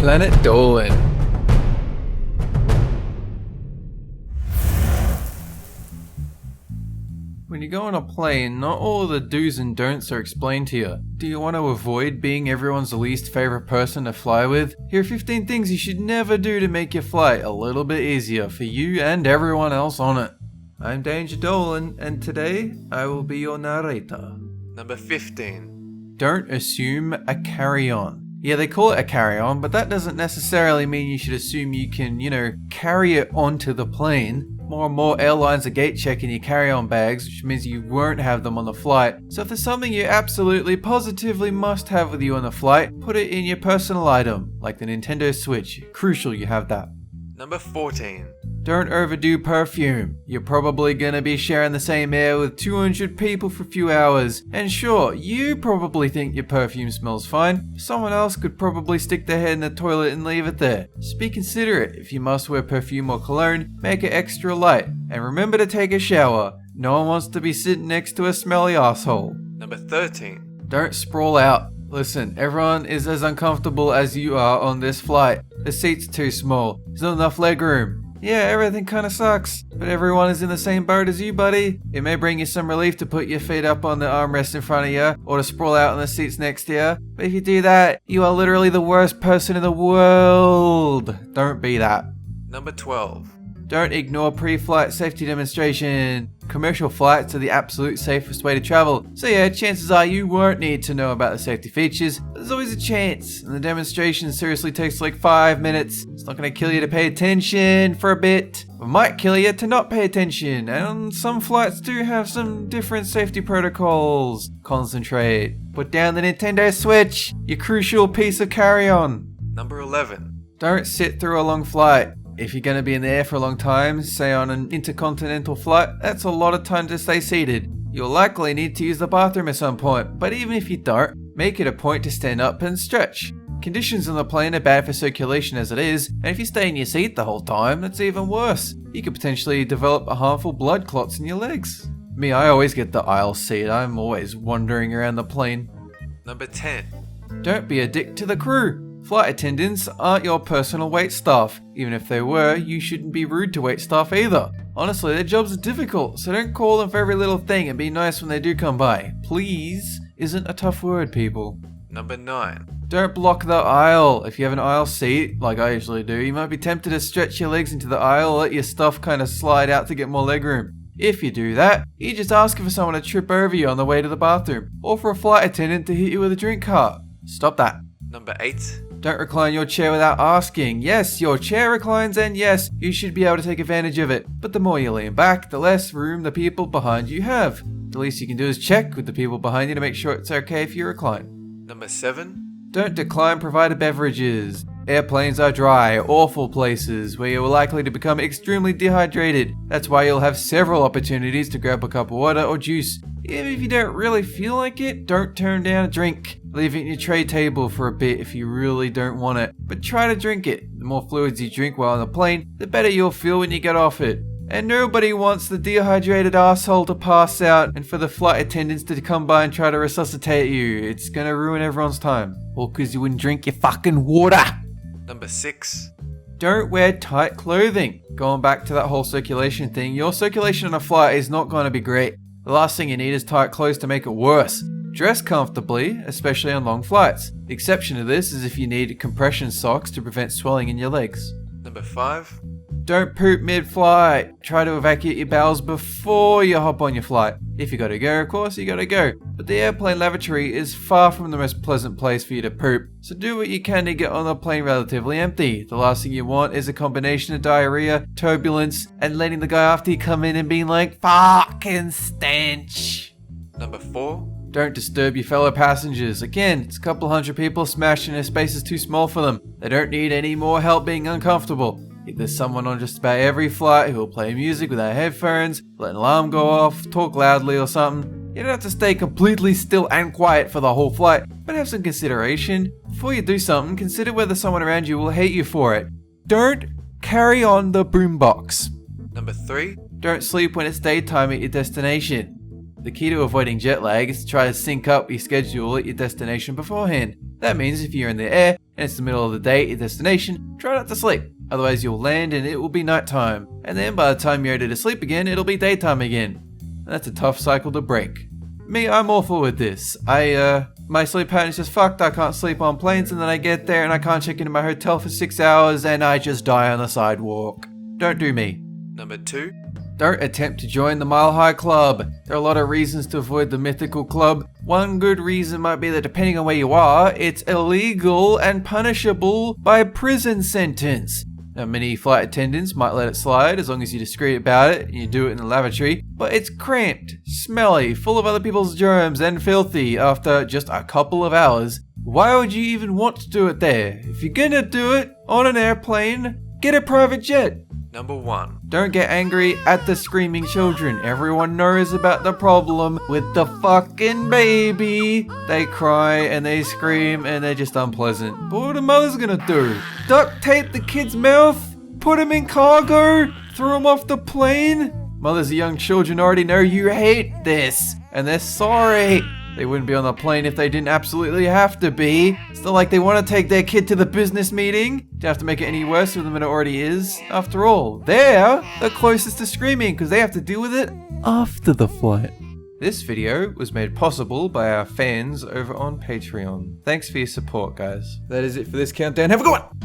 Planet Dolan. When you go on a plane, not all the do's and don'ts are explained to you. Do you want to avoid being everyone's least favorite person to fly with? Here are 15 things you should never do to make your flight a little bit easier for you and everyone else on it. I'm Danger Dolan, and today I will be your narrator. Number 15. Don't assume a carry-on. Yeah, they call it a carry-on, but that doesn't necessarily mean you should assume you can, carry it onto the plane. More and more airlines are gate checking your carry-on bags, which means you won't have them on the flight. So if there's something you absolutely positively must have with you on the flight, put it in your personal item, like the Nintendo Switch. Crucial you have that. Number 14. Don't overdo perfume. You're probably gonna be sharing the same air with 200 people for a few hours. And sure, you probably think your perfume smells fine. Someone else could probably stick their head in the toilet and leave it there. Just be considerate. If you must wear perfume or cologne, make it extra light. And remember to take a shower. No one wants to be sitting next to a smelly asshole. Number 13. Don't sprawl out. Listen, everyone is as uncomfortable as you are on this flight. The seat's too small. There's not enough legroom. Yeah, everything kinda sucks, but everyone is in the same boat as you, buddy. It may bring you some relief to put your feet up on the armrest in front of you, or to sprawl out on the seats next to you, but if you do that, you are literally the worst person in the world. Don't be that. Number 12. Don't ignore pre-flight safety demonstration. Commercial flights are the absolute safest way to travel. So yeah, chances are you won't need to know about the safety features, but there's always a chance. And the demonstration seriously takes like 5 minutes. It's not going to kill you to pay attention for a bit. It might kill you to not pay attention. And some flights do have some different safety protocols. Concentrate. Put down the Nintendo Switch, your crucial piece of carry-on. Number 11. Don't sit through a long flight. If you're going to be in the air for a long time, say on an intercontinental flight, that's a lot of time to stay seated. You'll likely need to use the bathroom at some point, but even if you don't, make it a point to stand up and stretch. Conditions on the plane are bad for circulation as it is, and if you stay in your seat the whole time, that's even worse. You could potentially develop harmful blood clots in your legs. Me, I always get the aisle seat. I'm always wandering around the plane. Number 10. Don't be a dick to the crew. Flight attendants aren't your personal wait staff. Even if they were, you shouldn't be rude to wait staff either. Honestly, their jobs are difficult, so don't call them for every little thing and be nice when they do come by. Please isn't a tough word, people. Number 9. Don't block the aisle. If you have an aisle seat, like I usually do, you might be tempted to stretch your legs into the aisle or let your stuff kind of slide out to get more legroom. If you do that, you're just asking for someone to trip over you on the way to the bathroom, or for a flight attendant to hit you with a drink cart. Stop that. Number 8. Don't recline your chair without asking. Yes, your chair reclines, and yes, you should be able to take advantage of it. But the more you lean back, the less room the people behind you have. The least you can do is check with the people behind you to make sure it's okay if you recline. Number 7. Don't decline provided beverages. Airplanes are dry, awful places where you're likely to become extremely dehydrated. That's why you'll have several opportunities to grab a cup of water or juice. Even if you don't really feel like it, don't turn down a drink. Leave it in your tray table for a bit if you really don't want it, but try to drink it. The more fluids you drink while on the plane, the better you'll feel when you get off it. And nobody wants the dehydrated asshole to pass out and for the flight attendants to come by and try to resuscitate you. It's gonna ruin everyone's time. All because you wouldn't drink your fucking water. Number 6. Don't wear tight clothing. Going back to that whole circulation thing, your circulation on a flight is not going to be great. The last thing you need is tight clothes to make it worse. Dress comfortably, especially on long flights. The exception to this is if you need compression socks to prevent swelling in your legs. Number 5. Don't poop mid-flight. Try to evacuate your bowels before you hop on your flight. If you gotta go, of course you gotta go. But the airplane lavatory is far from the most pleasant place for you to poop. So do what you can to get on the plane relatively empty. The last thing you want is a combination of diarrhea, turbulence, and letting the guy after you come in and being like, fucking stench. Number 4. Don't disturb your fellow passengers. Again, it's a couple hundred people smashed in a space is too small for them. They don't need any more help being uncomfortable. If there's someone on just about every flight who will play music without headphones, let an alarm go off, talk loudly or something, you don't have to stay completely still and quiet for the whole flight, but have some consideration. Before you do something, consider whether someone around you will hate you for it. Don't carry on the boombox. Number 3. Don't sleep when it's daytime at your destination. The key to avoiding jet lag is to try to sync up your schedule at your destination beforehand. That means if you're in the air and it's the middle of the day at your destination, try not to sleep. Otherwise you'll land and it will be nighttime. And then by the time you're ready to sleep again, it'll be daytime again. That's a tough cycle to break. Me, I'm awful with this. My sleep pattern is just fucked. I can't sleep on planes and then I get there and I can't check into my hotel for 6 hours and I just die on the sidewalk. Don't do me. Number 2. Don't attempt to join the Mile High Club. There are a lot of reasons to avoid the mythical club. One good reason might be that depending on where you are, it's illegal and punishable by a prison sentence. Now, many flight attendants might let it slide as long as you're discreet about it and you do it in the lavatory, but it's cramped, smelly, full of other people's germs and filthy after just a couple of hours. Why would you even want to do it there? If you're gonna do it on an airplane, get a private jet. Number 1. Don't get angry at the screaming children. Everyone knows about the problem with the fucking baby. They cry and they scream and they're just unpleasant. But what are mothers gonna do? Duct tape the kid's mouth? Put him in cargo? Throw him off the plane? Mothers of young children already know you hate this. And they're sorry. They wouldn't be on the plane if they didn't absolutely have to be. It's not like they want to take their kid to the business meeting. Don't have to make it any worse for them than it already is. After all, they're the closest to screaming because they have to deal with it after the flight. This video was made possible by our fans over on Patreon. Thanks for your support, guys. That is it for this countdown. Have a good one!